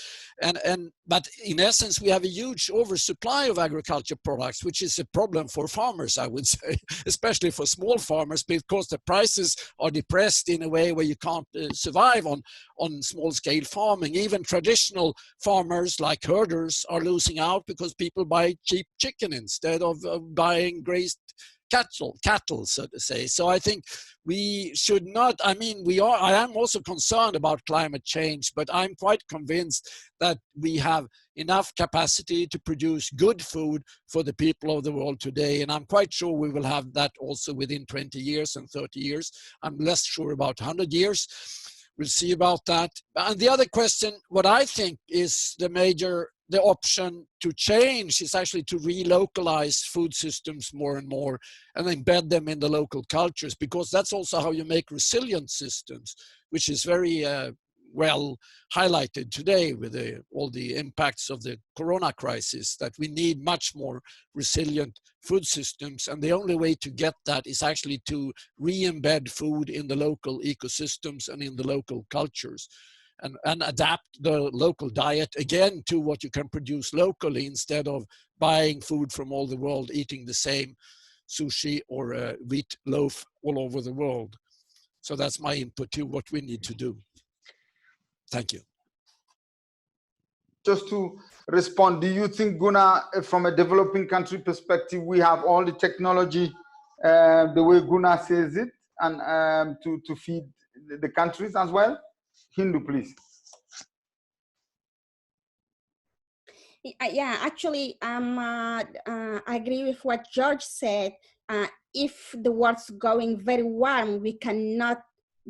But in essence, we have a huge oversupply of agriculture products, which is a problem for farmers, I would say, especially for small farmers, because the prices are depressed in a way where you can't survive on small scale farming. Even traditional farmers like herders are losing out because people buy cheap chicken instead of buying grazed cattle, so to say. So I think we should not, I mean, I am also concerned about climate change, but I'm quite convinced that we have enough capacity to produce good food for the people of the world today. And I'm quite sure we will have that also within 20 years and 30 years. I'm less sure about 100 years. We'll see about that. And the other question, what I think is the option to change is actually to relocalize food systems more and more and embed them in the local cultures, because that's also how you make resilient systems, which is very well highlighted today with all the impacts of the corona crisis, that we need much more resilient food systems. And the only way to get that is actually to re-embed food in the local ecosystems and in the local cultures. And adapt the local diet again to what you can produce locally, instead of buying food from all the world, eating the same sushi or wheat loaf all over the world. So that's my input to what we need to do. Thank you. Just to respond, do you think, Gunnar, from a developing country perspective, we have all the technology, the way Gunnar says it, and to feed the countries as well? Hindou, please. Yeah, actually, I agree with what George said. If the world's going very warm, we cannot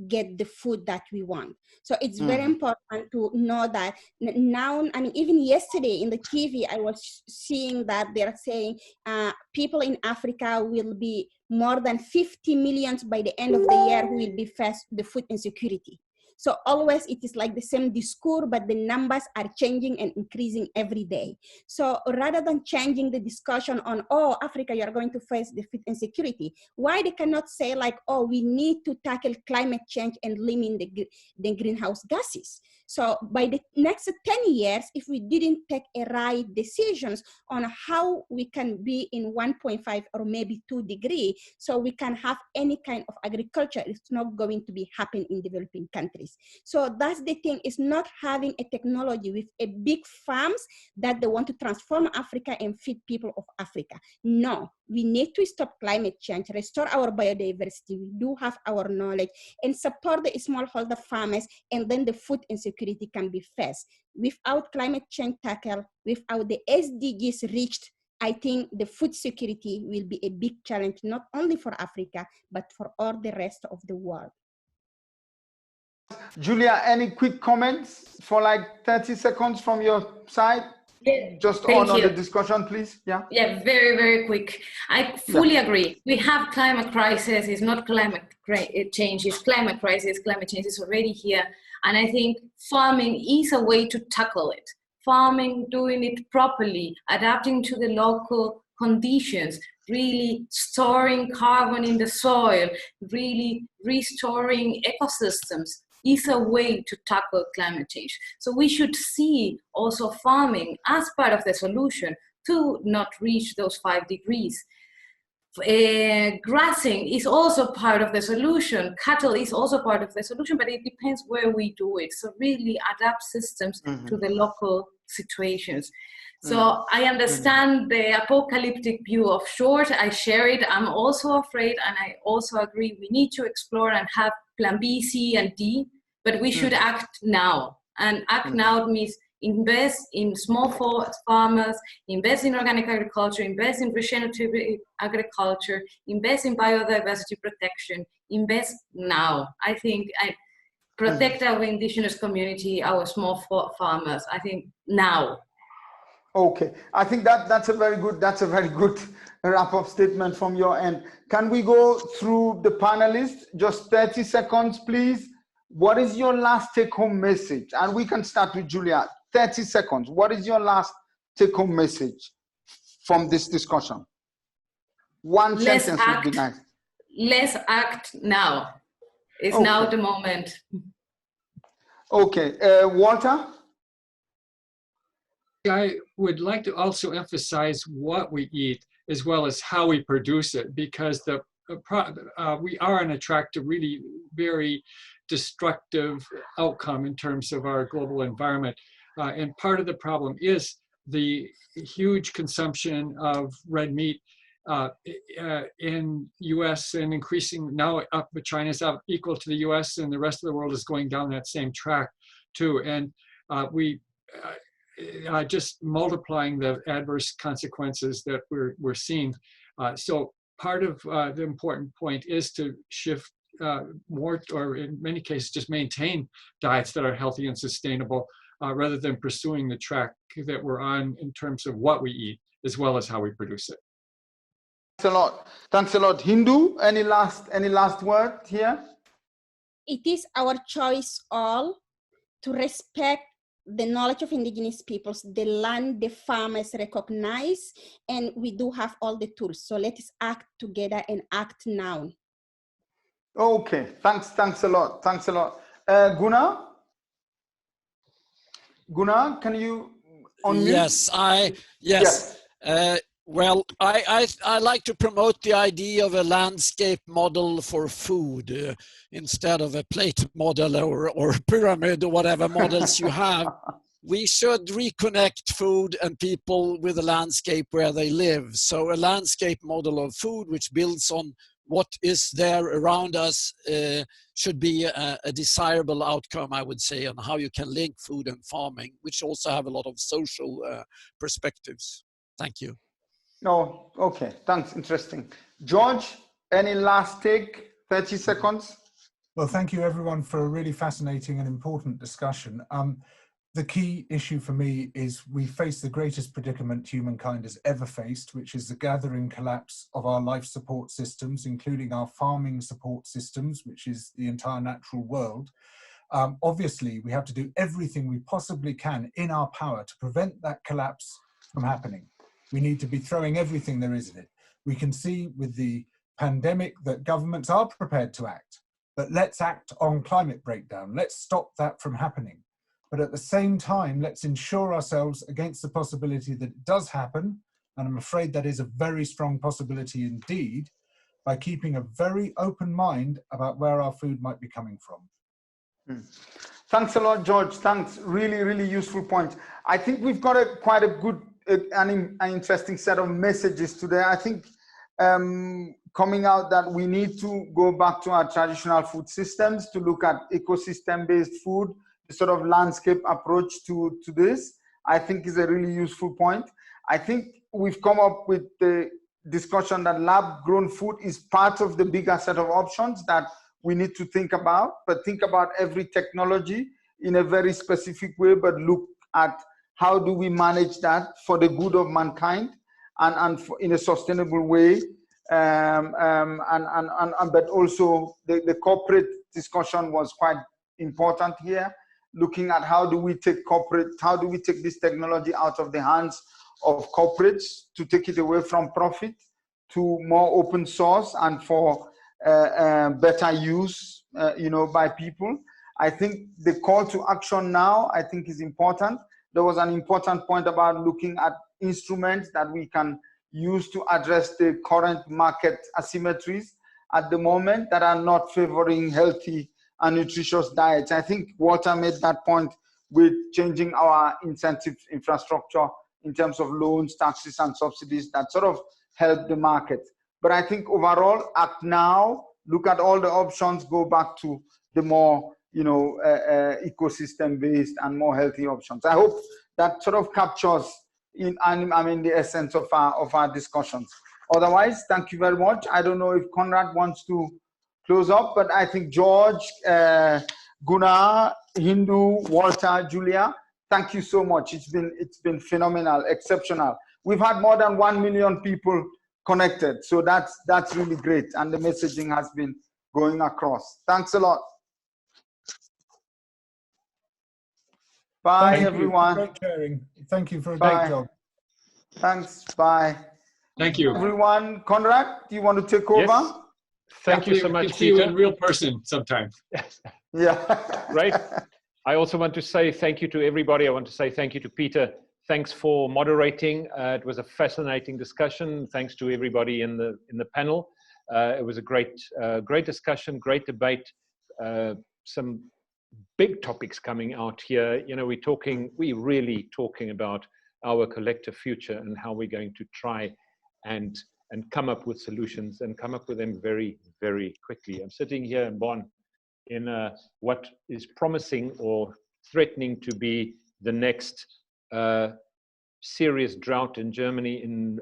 get the food that we want. So it's very important to know that now, I mean, even yesterday in the TV, I was seeing that they're saying people in Africa will be more than 50 million by the end of the year who will be faced with the food insecurity. So always it is like the same discourse, but the numbers are changing and increasing every day. So rather than changing the discussion on, oh, Africa, you are going to face the food insecurity, why they cannot say like, oh, we need to tackle climate change and limit the greenhouse gases. So by the next 10 years, if we didn't take a right decisions on how we can be in 1.5 or maybe 2 degrees, so we can have any kind of agriculture, it's not going to be happen in developing countries. So that's the thing, is not having a technology with a big farms that they want to transform Africa and feed people of Africa. No, we need to stop climate change, restore our biodiversity. We do have our knowledge and support the smallholder farmers, and then the food insecurity can be faced. Without climate change tackle, without the SDGs reached, I think the food security will be a big challenge, not only for Africa, but for all the rest of the world. Julia, any quick comments for like 30 seconds from your side? Yeah, just on the discussion, please. Yeah. Yeah, very, very quick. I fully agree. We have climate crisis. It's not climate change. It's climate crisis. Climate change is already here. And I think farming is a way to tackle it. Farming, doing it properly, adapting to the local conditions, really storing carbon in the soil, really restoring ecosystems is a way to tackle climate change. So we should see also farming as part of the solution to not reach those 5 degrees. Grassing is also part of the solution. Cattle is also part of the solution, but it depends where we do it. So really adapt systems to the local situations. So I understand the apocalyptic view of short. I share it. I'm also afraid, and I also agree we need to explore and have plan B, C, and D, but we should act now. And act now means invest in small farmers, invest in organic agriculture, invest in regenerative agriculture, invest in biodiversity protection, invest now. I think protect our indigenous community, our small farmers, I think now. Okay, I think that's a very good wrap-up statement from your end. Can we go through the panelists? Just 30 seconds, please. What is your last take-home message? And we can start with Julia. 30 seconds. What is your last take-home message from this discussion? One sentence would be nice. Let's act now. It's now the moment. Okay, Walter? I would like to also emphasize what we eat as well as how we produce it, because we are on a track to really very destructive outcome in terms of our global environment. And part of the problem is the huge consumption of red meat in US, and increasing now up, but China's up equal to the US, and the rest of the world is going down that same track too. And just multiplying the adverse consequences that we're seeing. So part of the important point is to shift more, or in many cases, just maintain diets that are healthy and sustainable, rather than pursuing the track that we're on in terms of what we eat, as well as how we produce it. Thanks a lot. Thanks a lot. Hindou, any last word here? It is our choice all to respect the knowledge of indigenous peoples, the land, the farmers recognize, and we do have all the tools. So let us act together and act now. Okay, thanks a lot. Thanks a lot. Gunnar? Gunnar, can you unmute? Yes. Well, I like to promote the idea of a landscape model for food instead of a plate model or pyramid or whatever models you have. We should reconnect food and people with the landscape where they live. So a landscape model of food which builds on what is there around us should be a desirable outcome, I would say, on how you can link food and farming, which also have a lot of social perspectives. Thank you. Oh, okay, thanks, interesting. George, any last take, 30 seconds? Well, thank you everyone for a really fascinating and important discussion. The key issue for me is we face the greatest predicament humankind has ever faced, which is the gathering collapse of our life support systems, including our farming support systems, which is the entire natural world. Obviously, we have to do everything we possibly can in our power to prevent that collapse from happening. We need to be throwing everything there is in it. We can see with the pandemic that governments are prepared to act, but let's act on climate breakdown. Let's stop that from happening. But at the same time, let's ensure ourselves against the possibility that it does happen, and I'm afraid that is a very strong possibility indeed, by keeping a very open mind about where our food might be coming from. Thanks a lot, George. Thanks. Really, really useful point. I think we've got quite a good an interesting set of messages today. I think coming out that we need to go back to our traditional food systems to look at ecosystem-based food, the sort of landscape approach to this, I think is a really useful point. I think we've come up with the discussion that lab-grown food is part of the bigger set of options that we need to think about, but think about every technology in a very specific way, but look at how do we manage that for the good of mankind and in a sustainable way. But also the corporate discussion was quite important here, looking at how do we take this technology out of the hands of corporates to take it away from profit to more open source and for better use, by people. I think the call to action now, I think, is important. There was an important point about looking at instruments that we can use to address the current market asymmetries at the moment that are not favoring healthy and nutritious diets. I think Walter made that point with changing our incentive infrastructure in terms of loans, taxes, and subsidies that sort of help the market. But I think overall, act now, look at all the options, go back to the more ecosystem-based and more healthy options. I hope that sort of captures the essence of our discussions. Otherwise, thank you very much. I don't know if Conrad wants to close up, but I think George, Gunnar, Hindou, Walter, Julia, thank you so much. It's been phenomenal, exceptional. We've had more than 1 million people connected, so that's really great, and the messaging has been going across. Thanks a lot. Bye, everyone. Great sharing. Thank you for a great job. Thanks. Bye. Thank you, everyone. Conrad, do you want to take over? Yes. Thank you so much, Peter. See you in real person sometime. Yeah. Right. I also want to say thank you to everybody. I want to say thank you to Peter. Thanks for moderating. It was a fascinating discussion. Thanks to everybody in the panel. It was a great discussion, great debate. Some big topics coming out here. We're really talking about our collective future and how we're going to try and come up with solutions and come up with them very, very quickly. I'm sitting here in Bonn in what is promising or threatening to be the next serious drought in Germany in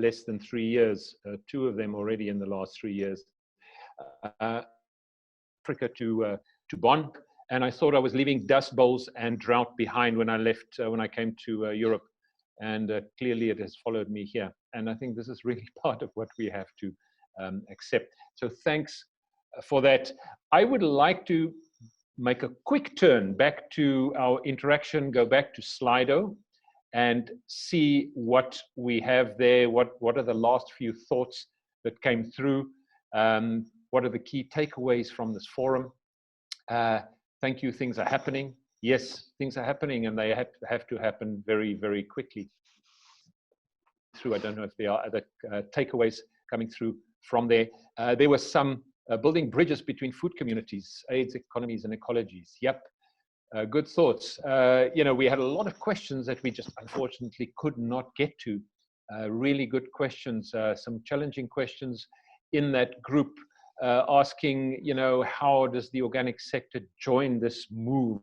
less than 3 years, 2 of them already in the last 3 years. Africa to Bonn, and I thought I was leaving dust bowls and drought behind when I left, when I came to Europe, and clearly it has followed me here. And I think this is really part of what we have to accept. So thanks for that. I would like to make a quick turn back to our interaction, go back to Slido and see what we have there. What are the last few thoughts that came through? What are the key takeaways from this forum? Thank you, things are happening. Yes, things are happening, and they have to happen very, very quickly. I don't know if there are other takeaways coming through from there. There was some building bridges between food communities, AIDS economies, and ecologies. Yep, good thoughts. We had a lot of questions that we just unfortunately could not get to. Really good questions, some challenging questions, in that group, asking, you know, how does the organic sector join this move?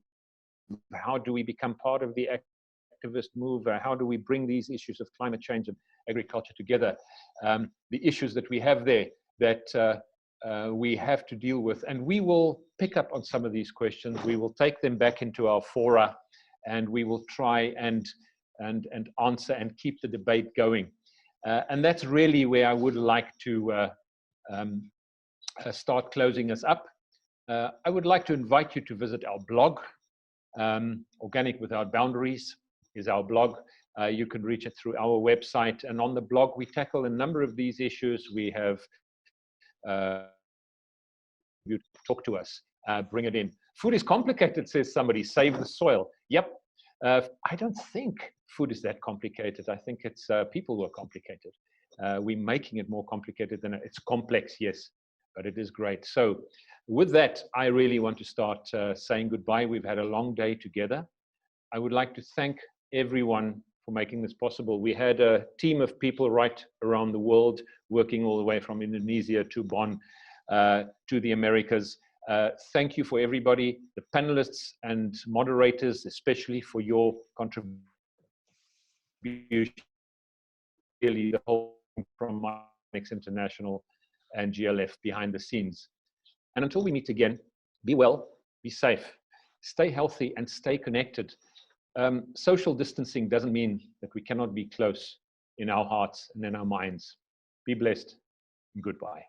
How do we become part of the activist move? How do we bring these issues of climate change and agriculture together? The issues that we have there that we have to deal with. And we will pick up on some of these questions. We will take them back into our fora, and we will try and answer and keep the debate going. And that's really where I would like to start closing us up. I would like to invite you to visit our blog. Organic Without Boundaries is our blog. You can reach it through our website. And on the blog, we tackle a number of these issues. We have you talk to us, bring it in. Food is complicated, says somebody, save the soil. Yep. I don't think food is that complicated. I think it's people who are complicated. We're making it more complicated than it's complex, yes, but it is great. So with that, I really want to start saying goodbye. We've had a long day together. I would like to thank everyone for making this possible. We had a team of people right around the world, working all the way from Indonesia to Bonn, to the Americas. Thank you for everybody, the panelists and moderators, especially for your contribution. Really, the whole from Mix International and GLF behind the scenes. And until we meet again, be well, be safe, stay healthy, and stay connected. Social distancing doesn't mean that we cannot be close in our hearts and in our minds. Be blessed, and goodbye.